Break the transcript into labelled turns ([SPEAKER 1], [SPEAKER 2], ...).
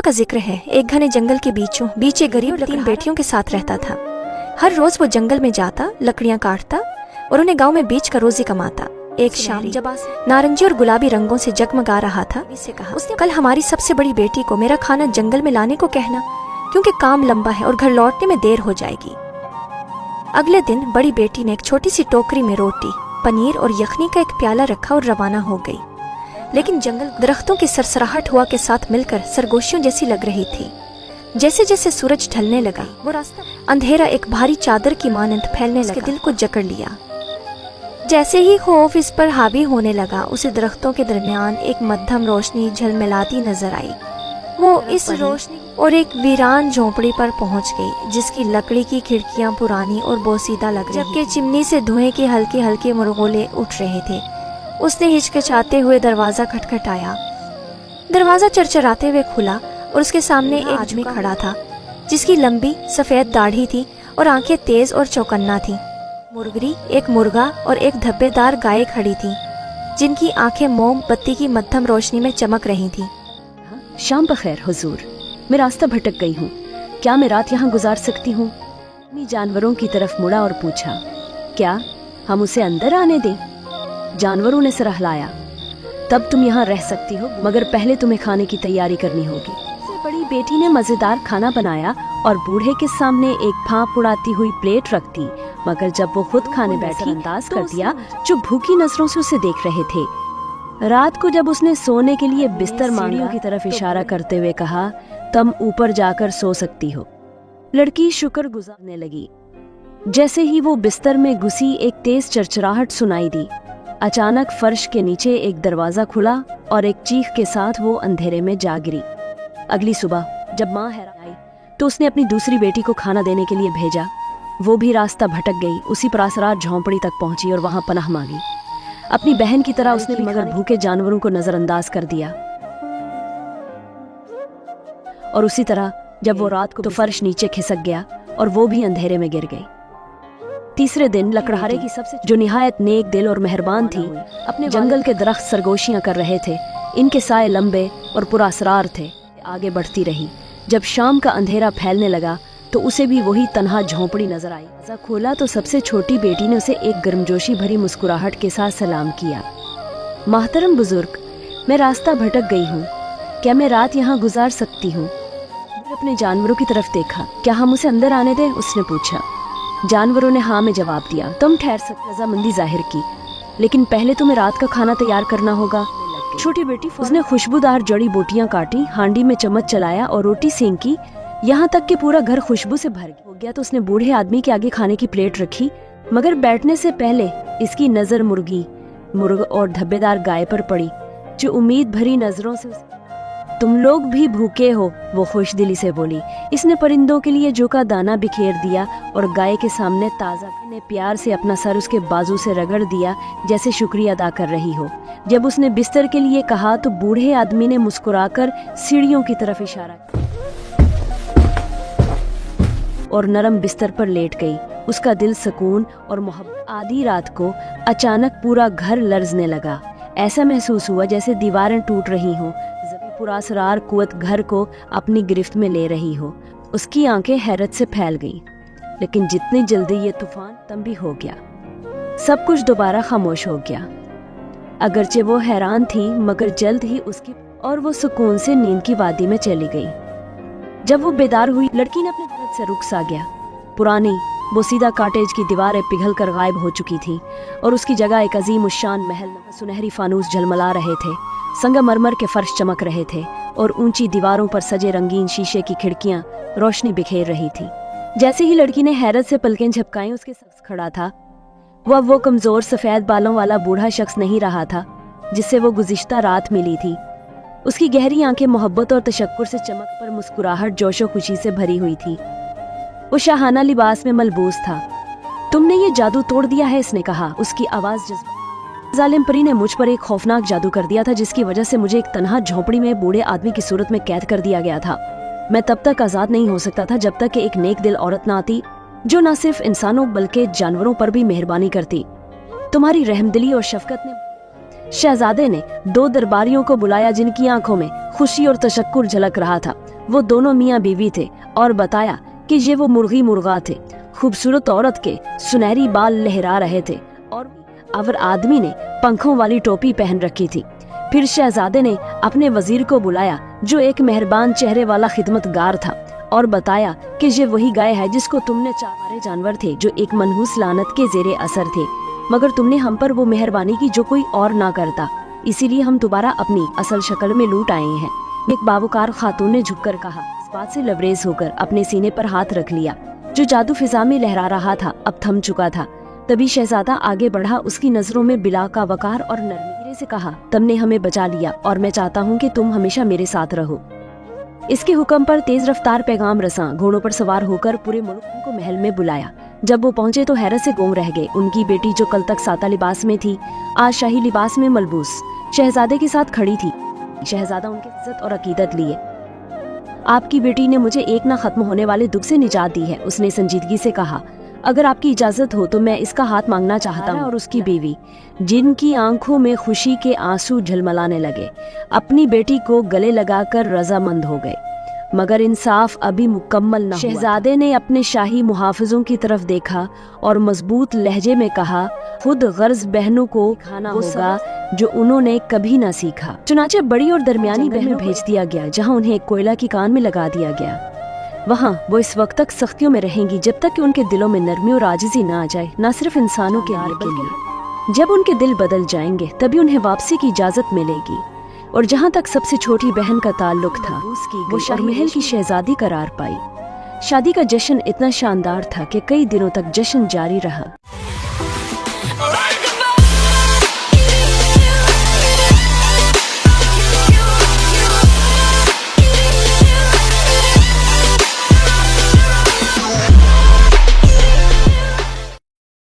[SPEAKER 1] दफ़ा का जिक्र है, एक घने जंगल के बीच एक गरीब 3 बेटियों के साथ रहता था। हर रोज वो जंगल में जाता, लकड़ियां काटता और उन्हें गांव में बेच कर रोजी कमाता। एक शाम जब नारंगी और गुलाबी रंगों से जगमगा रहा था, उसने कल हमारी सबसे बड़ी बेटी को मेरा खाना जंगल में लाने को कहना, क्योंकि काम लंबा है और घर लौटने में देर हो जाएगी। अगले दिन बड़ी बेटी ने एक छोटी सी टोकरी में रोटी, पनीर और यखनी का एक प्याला रखा और रवाना हो गई। लेकिन जंगल दरख्तों की सरसराहट हुआ के साथ मिलकर सरगोशियों जैसी लग रही थी। जैसे जैसे सूरज ढलने लगा, वो रास्ता अंधेरा एक भारी चादर की मानंद फैलने लगा, दिल को जकड़ लिया। जैसे ही खौफ इस पर हावी होने लगा, उसे दरख्तों के दरमियान एक मध्यम रोशनी झलमिलाती नजर आई। वो इस रोशनी और एक वीरान झोंपड़ी पर पहुंच गई, जिसकी लकड़ी की खिड़कियां पुरानी और बोसीदा लग रही, जबकि चिमनी से धुएं के हल्के हल्के मुरगोले उठ रहे थे। उसने हिचकिचाते हुए दरवाजा खटखटाया। दरवाजा चरचराते हुए खुला और उसके सामने एक आदमी खड़ा था, जिसकी लंबी सफेद दाढ़ी थी और आंखें तेज और चौकन्ना थी। मुर्गरी, एक मुर्गा और एक धब्बेदार गाय खड़ी थी, जिनकी आंखें मोमबत्ती की मध्यम रोशनी में चमक रही थीं।
[SPEAKER 2] शाम बखैर हुजूर, मैं रास्ता भटक गई हूँ, क्या मैं रात यहाँ गुजार सकती हूँ? जानवरों की तरफ मुड़ा और पूछा, क्या हम उसे अंदर आने दें? जानवरों ने सर हिलाया। तब तुम यहाँ रह सकती हो, मगर पहले तुम्हें खाने की तैयारी करनी होगी। बड़ी बेटी ने मजेदार खाना बनाया और बूढ़े के सामने एक फांप उड़ाती हुई प्लेट रख दी, मगर जब वो खुद खाने बैठी, अंदाज कर दिया जो भूखी नजरों से उसे देख रहे थे। रात को जब उसने सोने के लिए बिस्तर मांगा की तरफ इशारा करते हुए कहा, तुम ऊपर जाकर सो सकती हो। लड़की शुक्र गुजारने लगी। जैसे ही वो बिस्तर में घुसी, एक तेज चरचराहट सुनाई दी। अचानक फर्श के नीचे एक दरवाजा खुला और एक चीख के साथ वो अंधेरे में जा गिरी। अगली सुबह जब माँ हैरान आई तो उसने अपनी दूसरी बेटी को खाना देने के लिए भेजा। वो भी रास्ता भटक गई, उसी परासरार झोंपड़ी तक पहुंची और वहां पनाह मांगी। अपनी बहन की तरह उसने भी मगर भूखे जानवरों को नजरअंदाज कर दिया। और उसी तरह जब वो रात को तो फर्श नीचे खिसक गया और वो भी अंधेरे में गिर गई। तीसरे दिन लकड़हारे की सबसे जो निहायत नेक दिल और मेहरबान थी, अपने जंगल के दरख्त सरगोशियां कर रहे थे। इनके साए लंबे और पुरअसरार थे। आगे बढ़ती रही। जब शाम का अंधेरा फैलने लगा तो उसे भी वही तन्हा झोंपड़ी नजर आई। दरवाजा खोला तो सबसे छोटी बेटी ने उसे एक गर्मजोशी भरी मुस्कुराहट के साथ सलाम किया। मोहतरम बुजुर्ग, मैं रास्ता भटक गई हूँ, क्या मैं रात यहाँ गुजार सकती हूँ? अपने जानवरों की तरफ देखा, क्या हम उसे अंदर आने दें? उसने पूछा। जानवरों ने हाँ में जवाब दिया। तुम ठहर सकते, रजामंदी जाहिर की, लेकिन पहले तुम्हें रात का खाना तैयार करना होगा। छोटी बेटी उसने खुशबूदार जड़ी बूटियां काटी, हांडी में चम्मच चलाया और रोटी सेंकी, यहाँ तक कि पूरा घर खुशबू से भर गया। तो उसने बूढ़े आदमी के आगे खाने की प्लेट रखी, मगर बैठने से पहले इसकी नजर मुर्ग और धब्बेदार गाय पर पड़ी, जो उम्मीद भरी नजरों से तुम लोग भी भूखे हो, वो खुशदिली से बोली। इसने परिंदों के लिए जौ का दाना बिखेर दिया और गाय के सामने ताज़ा ने प्यार से अपना सर उसके बाजू से रगड़ दिया, जैसे शुक्रिया अदा कर रही हो। जब उसने बिस्तर के लिए कहा तो बूढ़े आदमी ने मुस्कुराकर सीढ़ियों की तरफ इशारा और नरम बिस्तर पर लेट गई। उसका दिल सुकून और मोहब्बत। आधी रात को अचानक पूरा घर लर्जने लगा। ऐसा महसूस हुआ जैसे दीवारें टूट रही हों, पुरअसरार कुव्वत घर को अपनी गिरफ्त में ले रही हो। उसकी आंखें हैरत से फैल गईं, लेकिन जितनी जल्दी ये तूफान तम भी हो गया। सब कुछ दोबारा खामोश हो गया। अगरचे वो हैरान थी, मगर जल्द ही उसकी और वो सुकून से नींद की वादी में चली गई। जब वो बेदार हुई, लड़की ने अपने दर्द से रुक सा गया। पुरानी बोसीदा कॉटेज की दीवारें पिघल कर गायब हो चुकी थी और उसकी जगह एक अजीम उशान महल, सुनहरी फानूस झलमला रहे थे, संगमरमर के फर्श चमक रहे थे और ऊंची दीवारों पर सजे रंगीन शीशे की खिड़कियां रोशनी बिखेर रही थी। जैसे ही लड़की ने हैरत से पलकें झपकाई, उसके शख्स खड़ा था। वो कमजोर सफेद बालों वाला बूढ़ा शख्स नहीं रहा था जिससे वो गुज़िश्ता रात मिली थी। उसकी गहरी आंखें मोहब्बत और तशक्कुर से चमक पर मुस्कुराहट जोशो खुशी से भरी हुई थी। वो शाहाना लिबास में मलबूस था। तुमने ये जादू तोड़ दिया है, इसने कहा। उसकी आवाज जालिम परी ने मुझ पर एक खौफनाक जादू कर दिया था, जिसकी वजह से मुझे एक तन्हा झोंपड़ी में बूढ़े आदमी की सूरत में कैद कर दिया गया था। मैं तब तक आजाद नहीं हो सकता था जब तक कि एक नेक दिल औरत न आती, जो न सिर्फ इंसानों बल्कि जानवरों पर भी मेहरबानी करती। तुम्हारी रहमदिली और शफकत ने शहजादे ने 2 दरबारियों को बुलाया जिनकी आंखों में खुशी और तशक्कुर झलक रहा था। वो दोनों मियाँ बीवी थे और बताया कि ये वो मुर्गी मुर्गा थे। खूबसूरत औरत के सुनहरी बाल लहरा रहे थे और अवर आदमी ने पंखों वाली टोपी पहन रखी थी। फिर शहजादे ने अपने वजीर को बुलाया जो एक मेहरबान चेहरे वाला खिदमतगार था और बताया कि ये वही गाय है जिसको तुमने हमारे जानवर थे जो एक मनहूस लानत के जेरे असर थे, मगर तुमने हम पर वो मेहरबानी की जो कोई और ना करता, इसीलिए हम दोबारा अपनी असल शक्ल में लौट आए हैं। एक बाबूकार खातून ने झुककर कहा। इस बात से लबरेज होकर अपने सीने पर हाथ रख लिया। जो जादू फिजा में लहरा रहा था अब थम चुका था। तभी शहजादा आगे बढ़ा। उसकी नजरों में बिला का वकार और नरमी से कहा, तुमने हमें बचा लिया और मैं चाहता हूँ कि तुम हमेशा मेरे साथ रहो। इसके हुक्म पर तेज रफ्तार पैगाम रसां घोड़ों पर सवार होकर पूरे मुल्क को महल में बुलाया। जब वो पहुंचे तो हैरत से गूंग रह गए। उनकी बेटी जो कल तक सादा लिबास में थी आज शाही लिबास में मलबूस शहजादे के साथ खड़ी थी। शहजादा उनकी इज्जत और अकीदत लिए। आपकी बेटी ने मुझे एक ना खत्म होने वाले दुख से निजात दी है, उसने संजीदगी से कहा। अगर आपकी इजाजत हो तो मैं इसका हाथ मांगना चाहता हूँ। और उसकी बीवी, जिनकी आंखों में खुशी के आंसू झलमलाने लगे, अपनी बेटी को गले लगाकर रजामंद हो गए, मगर इंसाफ अभी मुकम्मल न हुआ। शहजादे ने अपने शाही मुहाफिजों की तरफ देखा और मजबूत लहजे में कहा, खुद गर्ज बहनों को खाना होगा जो उन्होंने कभी न सीखा। चुनाचे बड़ी और दरमियानी बहनों भेज दिया गया जहाँ उन्हें एक कोयला की कान में लगा दिया गया। वहाँ वो इस वक्त तक सख्तियों में रहेंगी जब तक कि उनके दिलों में नरमी और आजिज़ी न आ जाए, न सिर्फ इंसानों के लिए। जब उनके दिल बदल जाएंगे तभी उन्हें वापसी की इजाजत मिलेगी। और जहाँ तक सबसे छोटी बहन का ताल्लुक था वो शाही महल की शहजादी करार पाई। शादी का जश्न इतना शानदार था कि कई दिनों तक जश्न जारी रहा।